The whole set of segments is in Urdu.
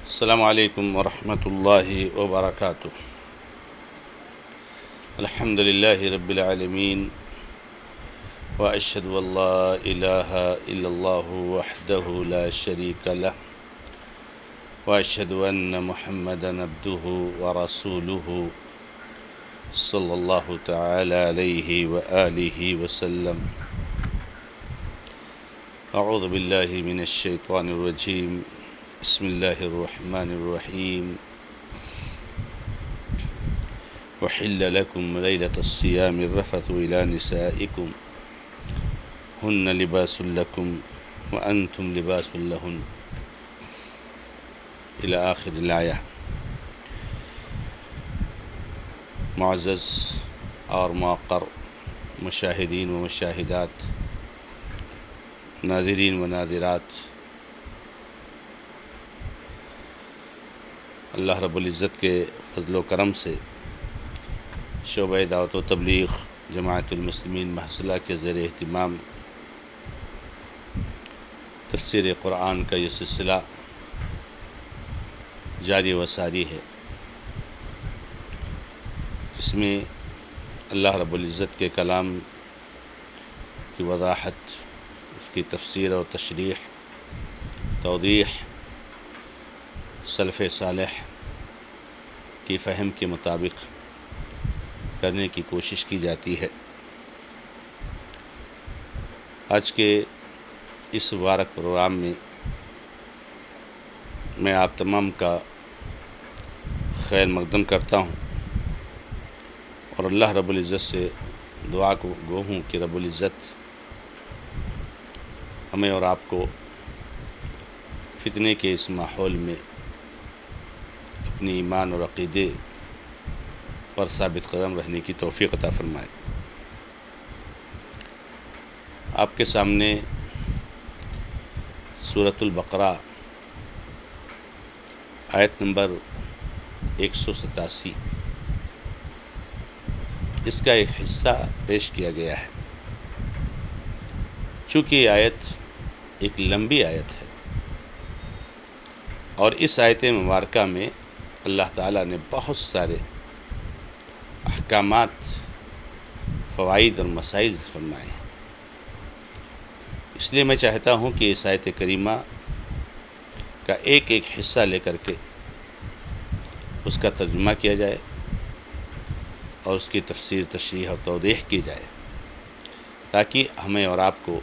السلام علیکم ورحمۃ اللہ وبرکاتہ۔ الحمد للہ رب العالمین واشہد ان لا الہ الا اللہ وحدہ لا شریک لہ واشہد ان محمدا عبدہ ورسولہ صلی اللہ تعالی علیہ وآلہ وسلم۔ اعوذ باللہ من الشیطان الرجیم، بسم اللہ الرحمن الرحیم۔ وحل لکم لیلۃ الصیام الرفث الی نسائکم ہن لباس لکم وانتم لباس لہن، الی آخر الآیہ۔ معزز اور موقر مشاہدین و مشاہدات، ناظرین و ناظرات، اللہ رب العزت کے فضل و کرم سے شعبہ دعوت و تبلیغ جماعت المسلمین محصلہ کے زیر اہتمام تفسیر قرآن کا یہ سلسلہ جاری و ساری ہے، جس میں اللہ رب العزت کے کلام کی وضاحت، اس کی تفسیر و تشریح، توضیح سلف صالح کی فہم کے مطابق کرنے کی کوشش کی جاتی ہے۔ آج کے اس مبارک پروگرام میں آپ تمام کا خیر مقدم کرتا ہوں، اور اللہ رب العزت سے دعا کو گو ہوں کہ رب العزت ہمیں اور آپ کو فتنے کے اس ماحول میں اپنی ایمان اور عقیدے پر ثابت قدم رہنے کی توفیق عطا فرمائے۔ آپ کے سامنے سورۃ البقرہ آیت نمبر 187 اس کا ایک حصہ پیش کیا گیا ہے۔ چونکہ یہ آیت ایک لمبی آیت ہے، اور اس آیت مبارکہ میں اللہ تعالیٰ نے بہت سارے احکامات، فوائد اور مسائل فرمائے ہیں، اس لیے میں چاہتا ہوں کہ اس آیت کریمہ کا ایک ایک حصہ لے کر کے اس کا ترجمہ کیا جائے اور اس کی تفسیر، تشریح اور توضیح کی جائے، تاکہ ہمیں اور آپ کو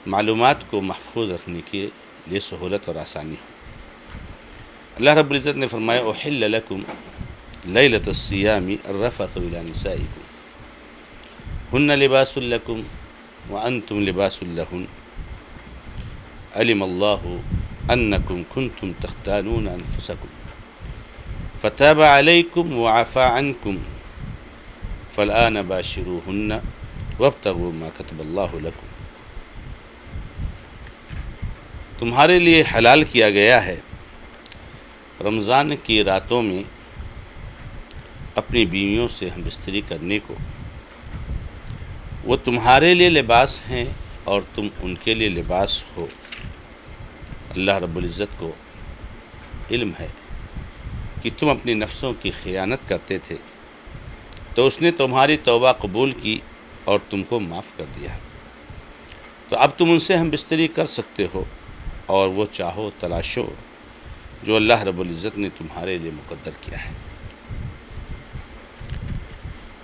معلومات کو محفوظ رکھنے کے لیے سہولت اور آسانی ہو۔ اللہ رب العزت نے فرمایا احل لکم لیلۃ الصیام الرفث الی نسائکم ہن لباس لکم وانتم لباس لہن علم اللہ انکم کنتم تختانون انفسکم فتاب علیکم وعفا عنکم فالآن باشروہن وابتغوا ما کتب اللہ لکم۔ تمہارے لیے حلال کیا گیا ہے رمضان کی راتوں میں اپنی بیویوں سے ہم بستری کرنے کو، وہ تمہارے لیے لباس ہیں اور تم ان کے لیے لباس ہو۔ اللہ رب العزت کو علم ہے کہ تم اپنی نفسوں کی خیانت کرتے تھے، تو اس نے تمہاری توبہ قبول کی اور تم کو معاف کر دیا، تو اب تم ان سے ہم بستری کر سکتے ہو، اور وہ چاہو تلاشو جو اللہ رب العزت نے تمہارے لیے مقدر کیا ہے۔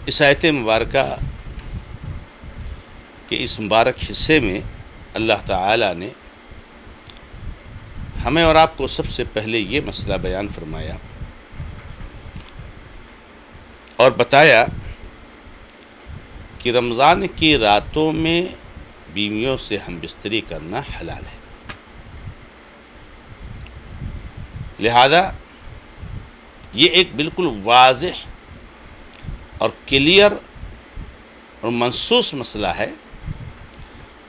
اس آیت مبارکہ کے اس مبارک حصے میں اللہ تعالیٰ نے ہمیں اور آپ کو سب سے پہلے یہ مسئلہ بیان فرمایا اور بتایا کہ رمضان کی راتوں میں بیویوں سے ہم بستری کرنا حلال ہے، لہذا یہ ایک بالکل واضح اور کلیئر اور منصوص مسئلہ ہے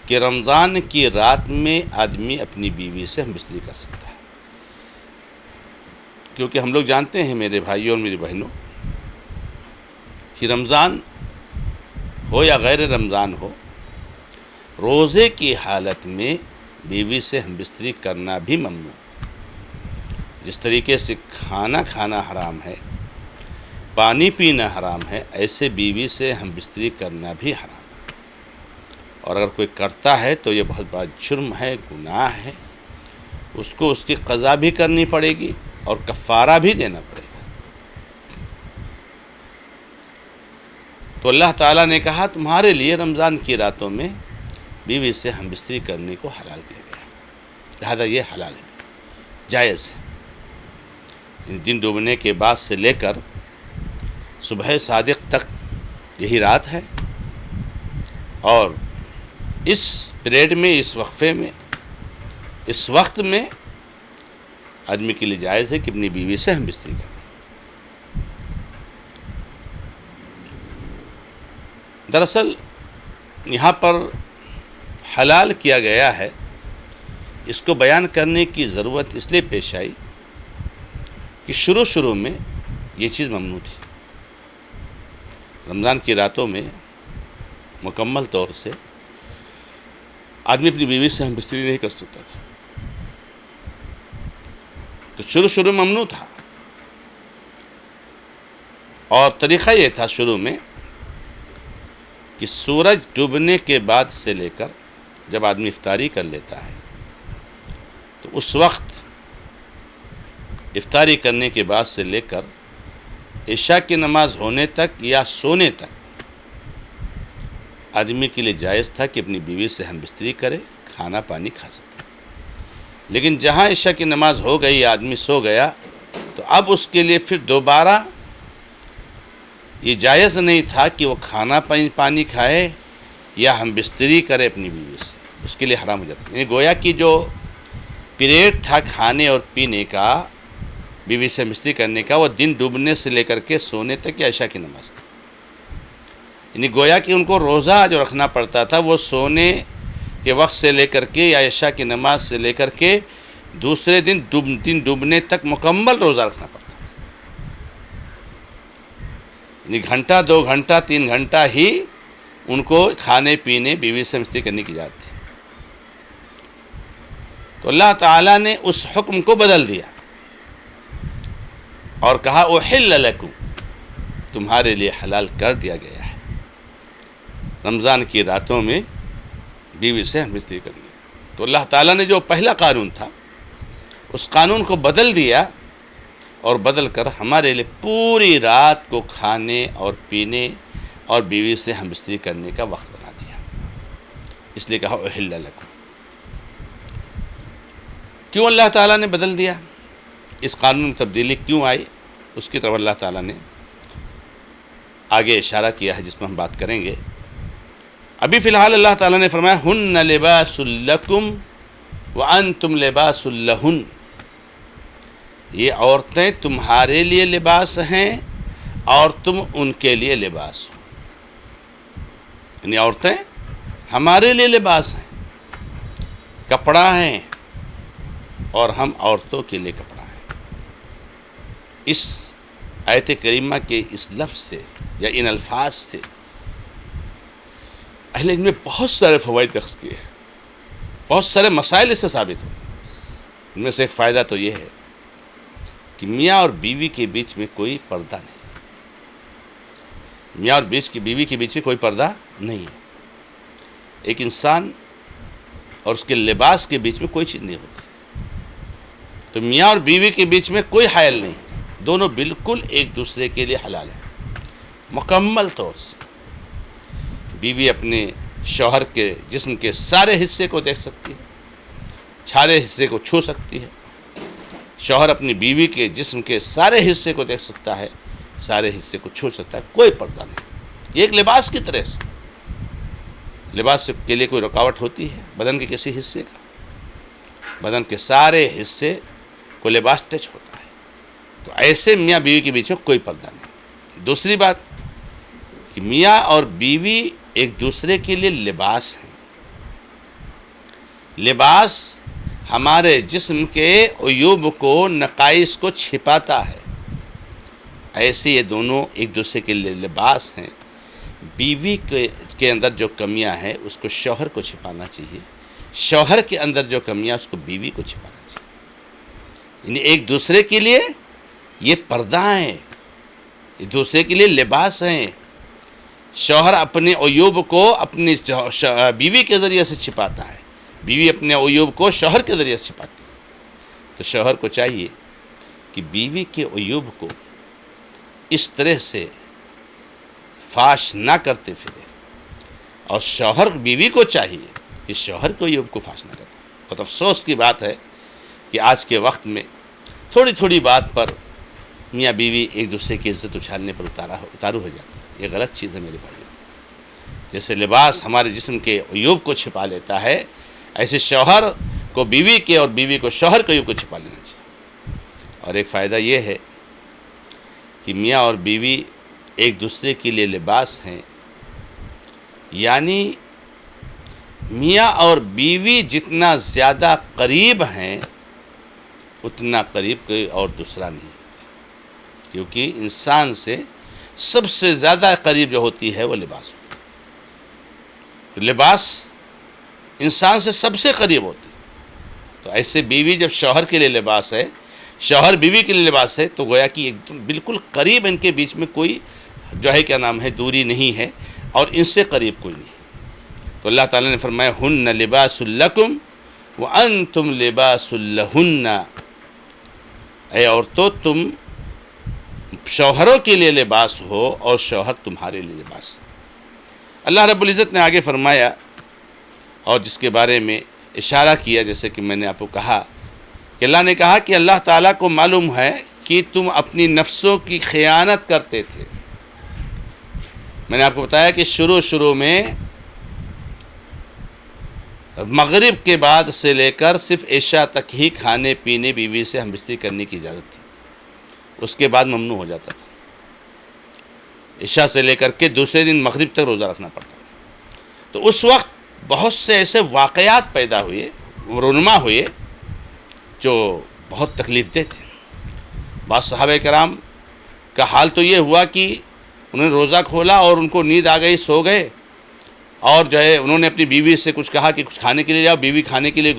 کہ رمضان کی رات میں آدمی اپنی بیوی سے ہم بستری کر سکتا ہے، کیونکہ ہم لوگ جانتے ہیں میرے بھائیوں اور میری بہنوں کہ رمضان ہو یا غیر رمضان ہو، روزے کی حالت میں بیوی سے ہم بستری کرنا بھی ممنوع، جس طریقے سے کھانا کھانا حرام ہے، پانی پینا حرام ہے، ایسے بیوی سے ہم بستری کرنا بھی حرام ہے، اور اگر کوئی کرتا ہے تو یہ بہت بڑا جرم ہے، گناہ ہے، اس کو اس کی قضا بھی کرنی پڑے گی اور کفارہ بھی دینا پڑے گا۔ تو اللہ تعالیٰ نے کہا تمہارے لیے رمضان کی راتوں میں بیوی سے ہم بستری کرنے کو حلال کیا گیا، لہذا یہ حلال ہے، جائز ہے۔ دن ڈوبنے کے بعد سے لے کر صبح صادق تک یہی رات ہے، اور اس پیریڈ میں، اس وقفے میں، اس وقت میں آدمی کے لیے جائز ہے کہ اپنی بیوی سے ہم بستری کریں۔ دراصل یہاں پر حلال کیا گیا ہے، اس کو بیان کرنے کی ضرورت اس لیے پیش آئی کہ شروع میں یہ چیز ممنوع تھی۔ رمضان کی راتوں میں مکمل طور سے آدمی اپنی بیوی سے ہم بستری نہیں کر سکتا تھا، تو شروع ممنوع تھا، اور طریقہ یہ تھا شروع میں کہ سورج ڈوبنے کے بعد سے لے کر جب آدمی افطاری کر لیتا ہے تو اس وقت افطاری کرنے کے بعد سے لے کر عشاء کی نماز ہونے تک یا سونے تک آدمی کے لیے جائز تھا کہ اپنی بیوی سے ہم بستری کرے، کھانا پانی کھا سکتا۔ لیکن جہاں عشاء کی نماز ہو گئی، آدمی سو گیا، تو اب اس کے لیے پھر دوبارہ یہ جائز نہیں تھا کہ وہ کھانا پانی کھائے یا ہم بستری کرے اپنی بیوی سے، اس کے لیے حرام ہو جاتا۔ یعنی گویا کہ جو پیریڈ تھا کھانے اور پینے کا، بیوی سے بستری کرنے کا، وہ دن ڈوبنے سے لے کر کے سونے تک یا عشاء کی نماز تک۔ یعنی گویا کہ ان کو روزہ جو رکھنا پڑتا تھا وہ سونے کے وقت سے لے کر کے یا عشاء کی نماز سے لے کر کے دوسرے دن ڈوبنے تک مکمل روزہ رکھنا پڑتا تھا۔ یعنی گھنٹہ، 2 گھنٹہ، 3 گھنٹہ ہی ان کو کھانے پینے، بیوی سے بستری کرنے کی اجازت تھی۔ تو اللہ تعالیٰ نے اس حکم کو بدل دیا اور کہا احل لکم، تمہارے لیے حلال کر دیا گیا ہے رمضان کی راتوں میں بیوی سے ہم بستری کرنے۔ تو اللہ تعالیٰ نے جو پہلا قانون تھا اس قانون کو بدل دیا، اور بدل کر ہمارے لیے پوری رات کو کھانے اور پینے اور بیوی سے ہم بستری کرنے کا وقت بنا دیا، اس لیے کہا احل لکم۔ کیوں اللہ تعالیٰ نے بدل دیا؟ اس قانون میں تبدیلی کیوں آئی؟ اس کی طرف اللہ تعالیٰ نے آگے اشارہ کیا ہے، جس میں ہم بات کریں گے۔ ابھی فی الحال اللہ تعالیٰ نے فرمایا ہن لباس لکم وانتم لباس لہن، یہ عورتیں تمہارے لیے لباس ہیں اور تم ان کے لیے لباس ہو۔ یعنی عورتیں ہمارے لیے لباس ہیں، کپڑا ہیں، اور ہم عورتوں کے لیے کپڑا ہیں۔ اس آیت کریمہ کے اس لفظ سے یا ان الفاظ سے اہل علم نے بہت سارے فوائد اخذ کیے ہیں، بہت سارے مسائل اس سے ثابت ہوئے۔ ان میں سے ایک فائدہ تو یہ ہے کہ میاں اور بیوی کے بیچ میں کوئی پردہ نہیں، میاں اور بیوی کے بیچ میں کوئی پردہ نہیں ہے۔ ایک انسان اور اس کے لباس کے بیچ میں کوئی چیز نہیں ہوتی، تو میاں اور بیوی کے بیچ میں کوئی حائل نہیں، دونوں بالکل ایک دوسرے کے لیے حلال ہیں مکمل طور سے۔ بیوی اپنے شوہر کے جسم کے سارے حصے کو دیکھ سکتی ہے، سارے حصے کو چھو سکتی ہے، شوہر اپنی بیوی کے جسم کے سارے حصے کو دیکھ سکتا ہے، سارے حصے کو چھو سکتا ہے، کوئی پردہ نہیں۔ یہ ایک لباس کی طرح سے، لباس کے لیے کوئی رکاوٹ ہوتی ہے بدن کے کسی حصے کا؟ بدن کے سارے حصے کو لباس ٹچ ہوتا ہے، تو ایسے میاں بیوی کے بیچ میں کوئی پردہ نہیں۔ دوسری بات کہ میاں اور بیوی ایک دوسرے کے لیے لباس ہیں۔ لباس ہمارے جسم کے عیوب کو، نقائص کو چھپاتا ہے، ایسے یہ دونوں ایک دوسرے کے لیے لباس ہیں۔ بیوی کے اندر جو کمیاں ہیں اس کو شوہر کو چھپانا چاہیے، شوہر کے اندر جو کمیاں اس کو بیوی کو چھپانا چاہیے۔ یعنی ایک دوسرے کے لیے یہ پردہ ہیں، ایک دوسرے کے لیے لباس ہیں۔ شوہر اپنے عیوب کو اپنی بیوی کے ذریعے سے چھپاتا ہے، بیوی اپنے عیوب کو شوہر کے ذریعے سے چھپاتی ہے۔ تو شوہر کو چاہیے کہ بیوی کے عیوب کو اس طرح سے فاش نہ کرتے پھرے، اور شوہر بیوی کو چاہیے کہ شوہر کے عیوب کو فاش نہ کرتے پھرے۔ بہت افسوس کی بات ہے کہ آج کے وقت میں تھوڑی تھوڑی بات پر میاں بیوی ایک دوسرے کی عزت اچھالنے پر اتارو ہو جاتا ہے۔ یہ غلط چیز ہے میرے بھائیوں۔ جیسے لباس ہمارے جسم کے عیوب کو چھپا لیتا ہے، ایسے شوہر کو بیوی کے اور بیوی کو شوہر کے عیوب کو چھپا لینا چاہیے۔ اور ایک فائدہ یہ ہے کہ میاں اور بیوی ایک دوسرے کے لیے لباس ہیں، یعنی میاں اور بیوی جتنا زیادہ قریب ہیں اتنا قریب کوئی اور دوسرا نہیں، کیونکہ انسان سے سب سے زیادہ قریب جو ہوتی ہے وہ لباس ہوتی ہے۔ تو لباس انسان سے سب سے قریب ہوتی ہے۔ تو ایسے بیوی جب شوہر کے لیے لباس ہے، شوہر بیوی کے لیے لباس ہے، تو گویا کہ ایک دم بالکل قریب ان کے بیچ میں کوئی جو ہے کیا نام ہے دوری نہیں ہے، اور ان سے قریب کوئی نہیں۔ تو اللہ تعالیٰ نے فرمایا ہن لباس لکم وانتم لباس لہن، اے عورتوں تم شوہروں کے لیے لباس ہو اور شوہر تمہارے لیے لباس ہے۔ اللہ رب العزت نے آگے فرمایا، اور جس کے بارے میں اشارہ کیا، جیسے کہ میں نے آپ کو کہا کہ اللہ نے کہا کہ اللہ تعالیٰ کو معلوم ہے کہ تم اپنی نفسوں کی خیانت کرتے تھے۔ میں نے آپ کو بتایا کہ شروع میں مغرب کے بعد سے لے کر صرف عشاء تک ہی کھانے پینے بیوی سے ہم بستری کرنے کی اجازت تھی، اس کے بعد ممنوع ہو جاتا تھا۔ عشاء سے لے کر کے دوسرے دن مغرب تک روزہ رکھنا پڑتا تھا۔ تو اس وقت بہت سے ایسے واقعات پیدا ہوئے، رونما ہوئے، جو بہت تکلیف دہ تھے۔ بعض صحابہ کرام کا حال تو یہ ہوا کہ انہوں نے روزہ کھولا اور ان کو نیند آ گئی، سو گئے، اور جو ہے انہوں نے اپنی بیوی سے کچھ کہا کہ کچھ کھانے کے لیے جاؤ، بیوی کھانے کے لیے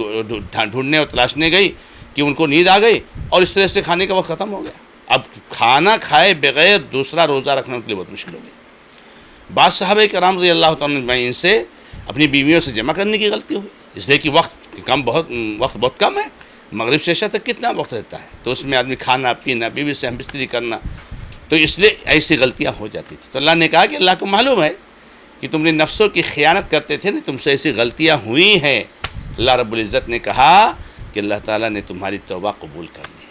ڈھونڈنے اور تلاشنے گئی کہ ان کو نیند آ گئی، اور اس طرح سے کھانے کا وقت ختم ہو گیا۔ اب کھانا کھائے بغیر دوسرا روزہ رکھنا ان کے لیے بہت مشکل ہو گیا۔ بعض صحابہ کرام رضی اللہ تعالیٰ عنہ سے اپنی بیویوں سے جمع کرنے کی غلطی ہوئی، اس لیے کہ وقت بہت کم ہے، مغرب سے عشاء تک کتنا وقت رہتا ہے، تو اس میں آدمی کھانا پینا، بیوی سے ہم بستری کرنا، تو اس لیے ایسی غلطیاں ہو جاتی تھیں۔ تو اللہ نے کہا کہ اللہ کو معلوم ہے کہ تم نے نفسوں کی خیانت کرتے تھے، تم سے ایسی غلطیاں ہوئی ہیں۔ اللہ رب العزت نے کہا کہ اللہ تعالیٰ نے تمہاری توبہ قبول کر لی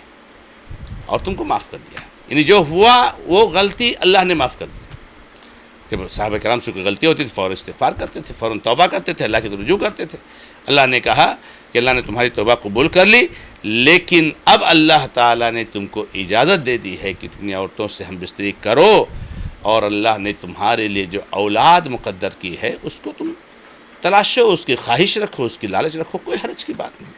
اور تم کو معاف کر دیا، یعنی جو ہوا وہ غلطی اللہ نے معاف کر دی۔ جب صحابہ کرام سے کوئی غلطی ہوتی تھی فوراً استغفار کرتے تھے، فوراً توبہ کرتے تھے، اللہ کی طرف رجوع کرتے تھے۔ اللہ نے کہا کہ اللہ نے تمہاری توبہ قبول کر لی، لیکن اب اللہ تعالیٰ نے تم کو اجازت دے دی ہے کہ تم نے عورتوں سے ہم بستری کرو، اور اللہ نے تمہارے لیے جو اولاد مقدر کی ہے اس کو تم تلاشو، اس کی خواہش رکھو، اس کی لالچ رکھو، کوئی حرج کی بات نہیں۔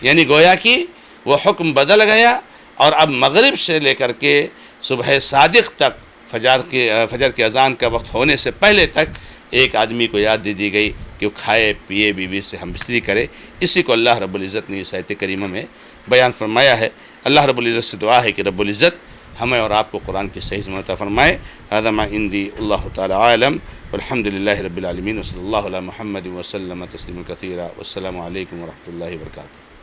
یعنی گویا کہ وہ حکم بدل گیا، اور اب مغرب سے لے کر کے صبح صادق تک، فجر کی اذان کا وقت ہونے سے پہلے تک ایک آدمی کو یاد دے دی گئی کہ وہ کھائے پیے بیوی سے ہم بستری کرے۔ اسی کو اللہ رب العزت نے اس آیت کریمہ میں بیان فرمایا ہے۔ اللہ رب العزت سے دعا ہے کہ رب العزت ہمیں اور آپ کو قرآن کی صحیح سمجھ عطا فرمائے۔ ھذا ما عندی، اللہ تعالی عالم، والحمد للہ رب العالمین، وصلی اللہ علی محمد وسلم تسلیما کثیرا، والسلام علیکم ورحمۃ اللہ وبرکاتہ۔